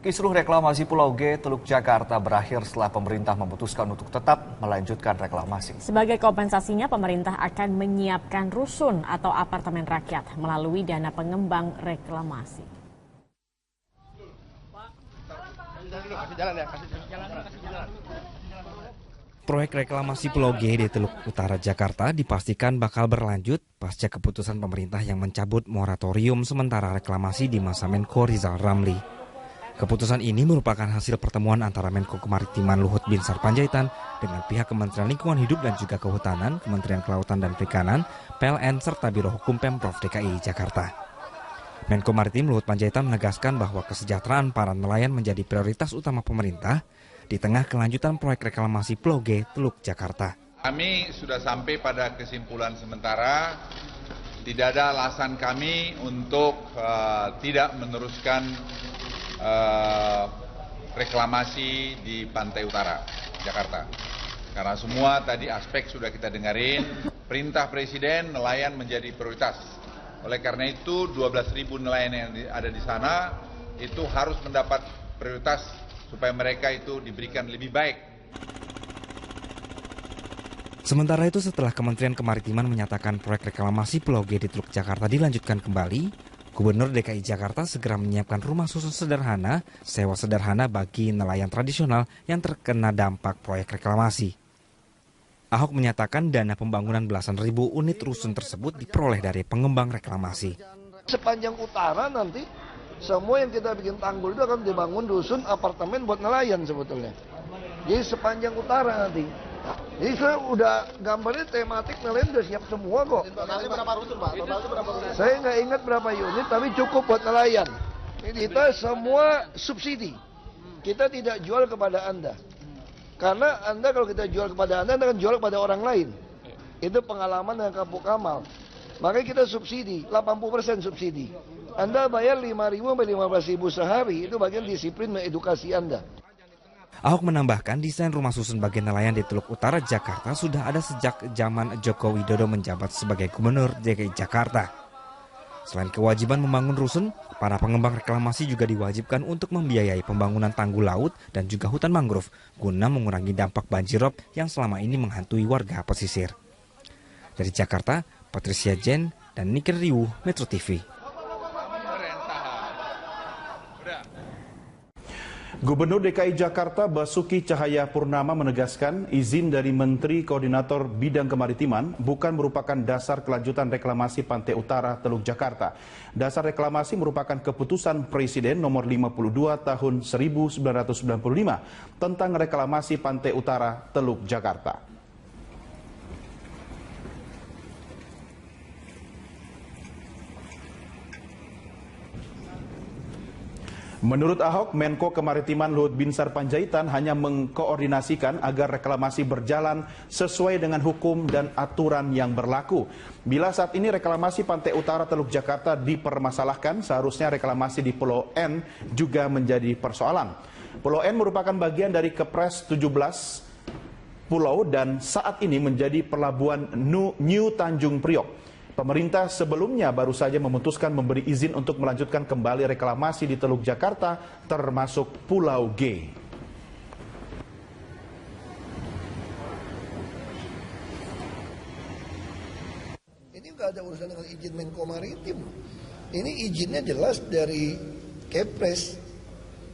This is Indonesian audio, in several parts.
Kisruh reklamasi Pulau G, Teluk Jakarta berakhir setelah pemerintah memutuskan untuk tetap melanjutkan reklamasi. Sebagai kompensasinya, pemerintah akan menyiapkan rusun atau apartemen rakyat melalui dana pengembang reklamasi. Proyek reklamasi Pulau G di Teluk Utara Jakarta dipastikan bakal berlanjut pasca keputusan pemerintah yang mencabut moratorium sementara reklamasi di masa Menko Rizal Ramli. Keputusan ini merupakan hasil pertemuan antara Menko Kemaritiman Luhut Binsar Panjaitan dengan pihak Kementerian Lingkungan Hidup dan juga Kehutanan, Kementerian Kelautan dan Perikanan, PLN, serta Biro Hukum Pemprov DKI Jakarta. Menko Maritim Luhut Panjaitan menegaskan bahwa kesejahteraan para nelayan menjadi prioritas utama pemerintah di tengah kelanjutan proyek reklamasi Pulau G, Teluk Jakarta. Kami sudah sampai pada kesimpulan sementara, tidak ada alasan kami untuk tidak meneruskan reklamasi di Pantai Utara, Jakarta. Karena semua tadi aspek sudah kita dengarin, perintah Presiden nelayan menjadi prioritas. Oleh karena itu 12.000 nelayan yang ada di sana itu harus mendapat prioritas supaya mereka itu diberikan lebih baik. Sementara itu setelah Kementerian Kemaritiman menyatakan proyek reklamasi Pulau G di Teluk Jakarta dilanjutkan kembali, Gubernur DKI Jakarta segera menyiapkan rumah susun sederhana, sewa sederhana bagi nelayan tradisional yang terkena dampak proyek reklamasi. Ahok menyatakan dana pembangunan belasan ribu unit rusun tersebut diperoleh dari pengembang reklamasi. Sepanjang utara nanti semua yang kita bikin tanggul itu akan dibangun rusun apartemen buat nelayan sebetulnya. Jadi sepanjang utara nanti. Jadi saya udah gambarnya tematik nelayan udah siap semua kok. Totalnya berapa rusun, Pak? Totalnya berapa rusun? Saya nggak ingat berapa unit, tapi cukup buat nelayan. Kita semua subsidi. Kita tidak jual kepada Anda. Karena Anda kalau kita jual kepada Anda akan jual kepada orang lain. Itu pengalaman dengan Kapuk Kamal. Makanya kita subsidi, 80% subsidi. Anda bayar 5.000 sampai 15.000 sehari, itu bagian disiplin mengedukasi Anda. Ahok menambahkan desain rumah susun bagi nelayan di Teluk Utara Jakarta sudah ada sejak zaman Joko Widodo menjabat sebagai Gubernur DKI Jakarta. Selain kewajiban membangun rusun, para pengembang reklamasi juga diwajibkan untuk membiayai pembangunan tanggul laut dan juga hutan mangrove guna mengurangi dampak banjirop yang selama ini menghantui warga pesisir. Dari Jakarta, Patricia Jen dan Niken Riwu, Metro TV. Gubernur DKI Jakarta Basuki Cahayapurnama menegaskan izin dari Menteri Koordinator Bidang Kemaritiman bukan merupakan dasar kelanjutan reklamasi Pantai Utara Teluk Jakarta. Dasar reklamasi merupakan keputusan Presiden nomor 52 tahun 1995 tentang reklamasi Pantai Utara Teluk Jakarta. Menurut Ahok, Menko Kemaritiman Luhut Binsar Panjaitan hanya mengkoordinasikan agar reklamasi berjalan sesuai dengan hukum dan aturan yang berlaku. Bila saat ini reklamasi Pantai Utara Teluk Jakarta dipermasalahkan, seharusnya reklamasi di Pulau N juga menjadi persoalan. Pulau N merupakan bagian dari Kepres 17 pulau dan saat ini menjadi pelabuhan New Tanjung Priok. Pemerintah sebelumnya baru saja memutuskan memberi izin untuk melanjutkan kembali reklamasi di Teluk Jakarta, termasuk Pulau G. Ini nggak ada urusan dengan izin Menko Maritim. Ini izinnya jelas dari Kepres.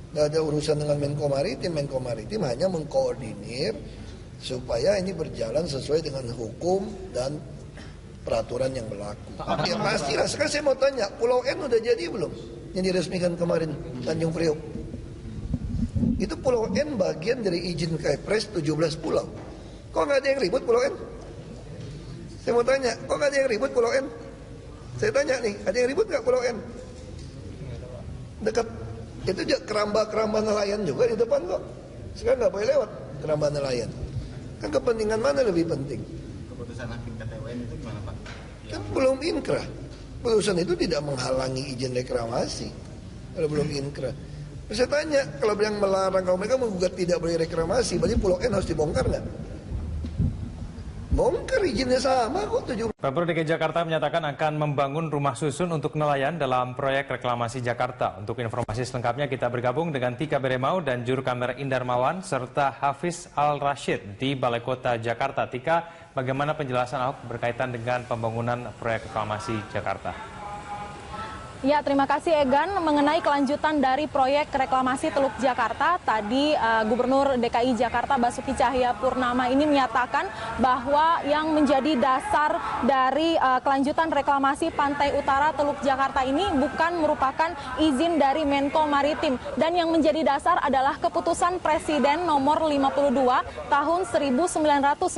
Nggak ada urusan dengan Menko Maritim. Menko Maritim hanya mengkoordinir supaya ini berjalan sesuai dengan hukum dan peraturan yang berlaku. Ya pastilah. Sekarang saya mau tanya, Pulau N udah jadi belum? Yang diresmikan kemarin, Tanjung Priok. Itu Pulau N bagian dari izin Kepres 17 pulau. Kok nggak ada yang ribut Pulau N? Saya mau tanya, kok nggak ada yang ribut Pulau N? Saya tanya nih, ada yang ribut nggak Pulau N? Dekat, itu keramba nelayan juga di depan kok. Sekarang nggak boleh lewat keramba nelayan. Kan kepentingan mana lebih penting? Keputusan hakim PT UN itu gimana, Pak? Kan belum inkrah. Putusan itu tidak menghalangi izin reklamasi. Kalau belum inkrah. Saya tanya, kalau yang melarang, kalau mereka menggugat tidak boleh reklamasi, berarti Pulau N harus dibongkar nggak? Bongkar izinnya sama kok 17. Pemprov DKI Jakarta menyatakan akan membangun rumah susun untuk nelayan dalam proyek reklamasi Jakarta. Untuk informasi selengkapnya kita bergabung dengan Tika Beremau dan juru kamera Indar Mawan serta Hafiz Al-Rashid di Balai Kota Jakarta. Tika, bagaimana penjelasan Ahok berkaitan dengan pembangunan proyek reklamasi Jakarta? Ya, terima kasih Egan. Mengenai kelanjutan dari proyek reklamasi Teluk Jakarta, tadi Gubernur DKI Jakarta Basuki Cahayapurnama ini menyatakan bahwa yang menjadi dasar dari kelanjutan reklamasi Pantai Utara Teluk Jakarta ini bukan merupakan izin dari Menko Maritim, dan yang menjadi dasar adalah keputusan Presiden nomor 52 tahun 1995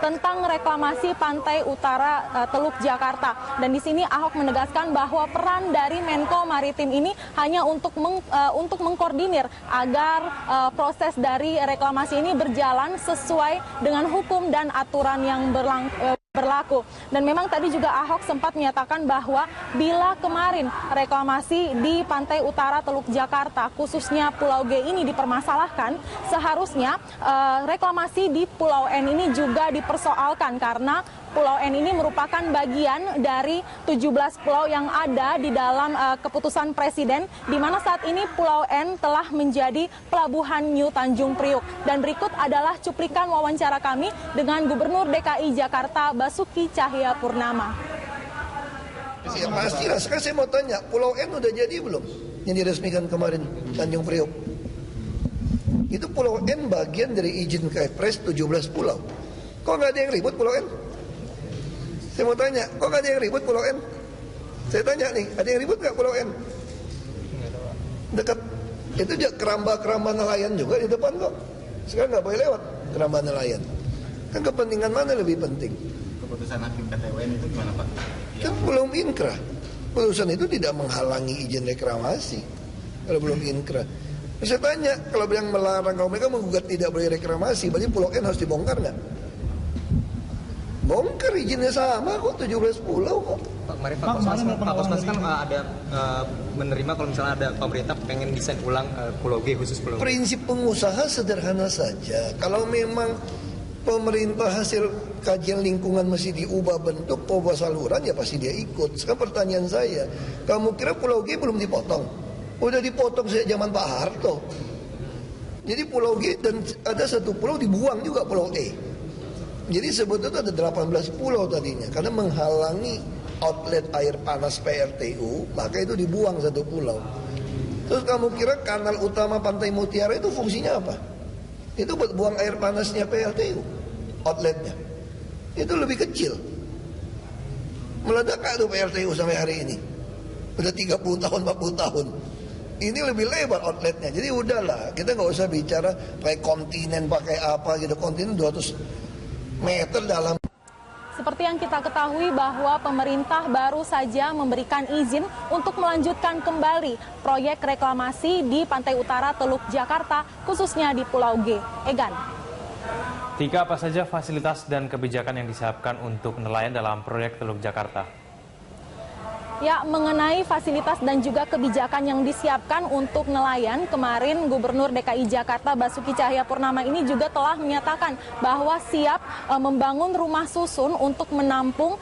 tentang reklamasi Pantai Utara Teluk Jakarta. Dan di sini Ahok menegaskan bahwa peran dari Menko Maritim ini hanya untuk mengkoordinir agar proses dari reklamasi ini berjalan sesuai dengan hukum dan aturan yang berlaku. Dan memang tadi juga Ahok sempat menyatakan bahwa bila kemarin reklamasi di Pantai Utara Teluk Jakarta, khususnya Pulau G ini dipermasalahkan, seharusnya reklamasi di Pulau N ini juga dipersoalkan, karena Pulau N ini merupakan bagian dari 17 pulau yang ada di dalam keputusan Presiden, di mana saat ini Pulau N telah menjadi pelabuhan New Tanjung Priuk. Dan berikut adalah cuplikan wawancara kami dengan Gubernur DKI Jakarta Basuki Cahayapurnama. Ya pastilah, sekarang saya mau tanya, Pulau N udah jadi belum? Yang diresmikan kemarin, Tanjung Priok. Itu Pulau N bagian dari izin Kepres 17 pulau. Kok nggak ada yang ribut Pulau N? Saya mau tanya, kok nggak ada yang ribut Pulau N? Saya tanya nih, ada yang ribut nggak Pulau N? Dekat, itu juga keramba nelayan juga di depan kok. Sekarang nggak boleh lewat keramba nelayan. Kan kepentingan mana lebih penting? Keputusan Hakim PT UN itu gimana Pak? Kan belum inkrah. Putusan itu tidak menghalangi izin reklamasi. Kalau belum inkrah. Saya tanya, kalau yang melarang, kalau mereka menggugat tidak boleh reklamasi, berarti Pulau N harus dibongkar nggak? Bongkar izinnya sama kok, 17 pulau kok. Pak Kosmas kan ada menerima kalau misalnya ada pemerintah pengen desain ulang Pulau G, khusus Pulau G. Prinsip pengusaha sederhana saja. Kalau memang pemerintah hasil kajian lingkungan mesti diubah bentuk, ubah saluran, ya pasti dia ikut. Sekarang pertanyaan saya, kamu kira Pulau G belum dipotong? Udah dipotong sejak zaman Pak Harto. Jadi Pulau G dan ada satu pulau dibuang juga, Pulau E. Jadi sebetulnya ada 18 pulau tadinya, karena menghalangi outlet air panas PLTU, maka itu dibuang satu pulau. Terus kamu kira kanal utama Pantai Mutiara itu fungsinya apa? Itu buat buang air panasnya PLTU, outletnya. Itu lebih kecil. Meledak tuh PLTU sampai hari ini. Udah 30 tahun, 40 tahun. Ini lebih lebar outletnya. Jadi udahlah, kita nggak usah bicara pakai kontinen, pakai apa gitu. Kontinen 200 meter dalam. Seperti yang kita ketahui bahwa pemerintah baru saja memberikan izin untuk melanjutkan kembali proyek reklamasi di Pantai Utara Teluk Jakarta, khususnya di Pulau G. Egan. Tika, apa saja fasilitas dan kebijakan yang disiapkan untuk nelayan dalam proyek Teluk Jakarta? Ya, mengenai fasilitas dan juga kebijakan yang disiapkan untuk nelayan, kemarin Gubernur DKI Jakarta Basuki Cahayapurnama ini juga telah menyatakan bahwa siap membangun rumah susun untuk menampung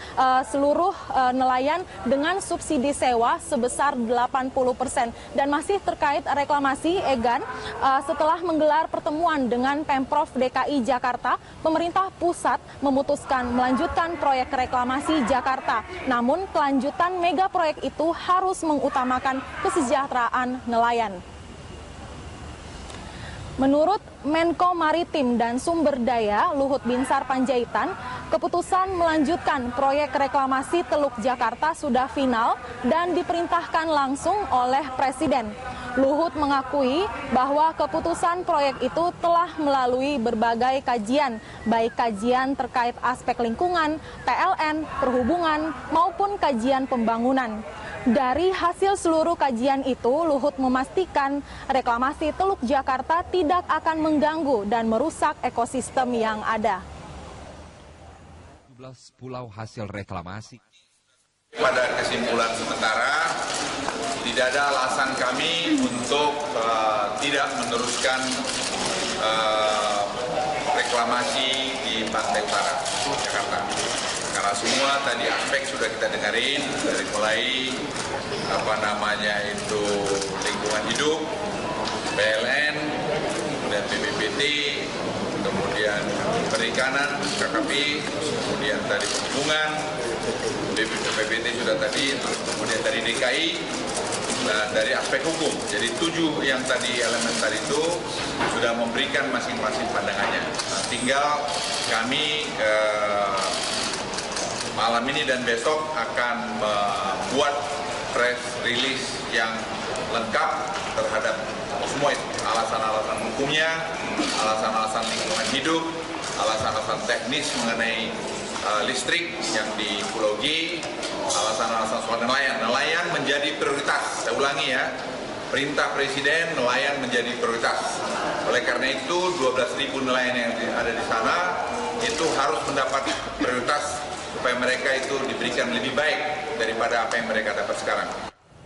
seluruh nelayan dengan subsidi sewa sebesar 80%. Dan masih terkait reklamasi, Egan, setelah menggelar pertemuan dengan Pemprov DKI Jakarta, pemerintah pusat memutuskan melanjutkan proyek reklamasi Jakarta. Namun kelanjutan mega proyek itu harus mengutamakan kesejahteraan nelayan. Menurut Menko Maritim dan Sumber Daya Luhut Binsar Panjaitan, keputusan melanjutkan proyek reklamasi Teluk Jakarta sudah final dan diperintahkan langsung oleh Presiden. Luhut mengakui bahwa keputusan proyek itu telah melalui berbagai kajian, baik kajian terkait aspek lingkungan, PLN, perhubungan, maupun kajian pembangunan. Dari hasil seluruh kajian itu, Luhut memastikan reklamasi Teluk Jakarta tidak akan mengganggu dan merusak ekosistem yang ada. 17 pulau hasil reklamasi. Pada kesimpulan sementara, tidak ada alasan kami untuk tidak meneruskan reklamasi di Pantai Utara. Jakarta. Karena semua tadi aspek sudah kita dengarin, dari mulai lingkungan hidup, PLN, kemudian BPPT, kemudian perikanan, KKP, kemudian tadi perhubungan, BPPT sudah tadi, kemudian dari DKI, dan dari aspek hukum. Jadi 7 yang tadi elemen tadi itu sudah memberikan masing-masing pandangannya. Nah, tinggal kami malam ini dan besok akan membuat press release yang lengkap terhadap semua itu. Alasan-alasan hukumnya, alasan-alasan lingkungan hidup, alasan-alasan teknis mengenai listrik yang di Pulau G, alasan-alasan soal nelayan. Nelayan menjadi prioritas, saya ulangi ya, perintah Presiden nelayan menjadi prioritas. Oleh karena itu 12.000 nelayan yang ada di sana itu harus mendapat prioritas supaya mereka itu diberikan lebih baik daripada apa yang mereka dapat sekarang.